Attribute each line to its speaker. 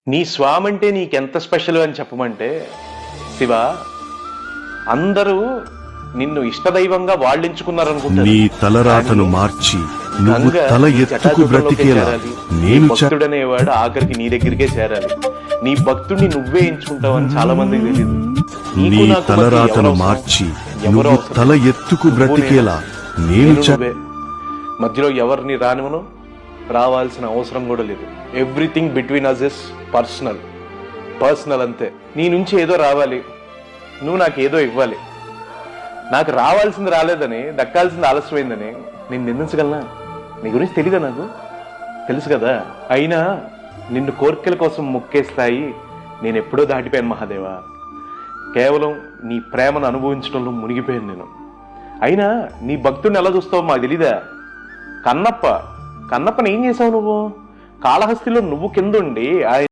Speaker 1: నీ స్వామంటే నీకెంత స్పెషల్ అని చెప్పమంటే శివ, అందరూ నిన్ను ఇష్టదైవంగా వాళ్ళించుకున్నారనుకుంటారు.
Speaker 2: నీ తలరాతను మార్చి నువ్వు తల ఎత్తుకు బ్రతికేలా నేను
Speaker 1: భక్తుడనేవాడు ఆఖరికి నీ దగ్గరికే చేరాలి. నీ భక్తుడిని నువ్వే ఎంచుకుంటావని చాలా మందికి తెలియదు.
Speaker 2: నీ తలరాతను మార్చి నువ్వు తల ఎత్తుకు బ్రతికేలా నేను
Speaker 1: మధ్యలో ఎవరిని రానివను, రావాల్సిన అవసరం కూడా లేదు. Everything between us is personal అంతే. నీ నుంచి ఏదో రావాలి, నువ్వు నాకు ఏదో ఇవ్వాలి. నాకు రావాల్సింది రాలేదని, దక్కాల్సింది ఆలస్యమైందని నేను నిందించగలనా? నీ గురించి తెలీదా? నాకు తెలుసు కదా. అయినా నిన్ను కోరికల కోసం మొక్కేస్తాయి నేను ఎప్పుడో దాటిపోయాను మహాదేవా. కేవలం నీ ప్రేమను అనుభవించడంలో మునిగిపోయాను నేను. అయినా నీ భక్తుడిని ఎలా చూస్తావో మాకు తెలీదా? కన్నప్పని ఏం చేసావు నువ్వు? కాళహస్తిలో నువ్వు కిందుండి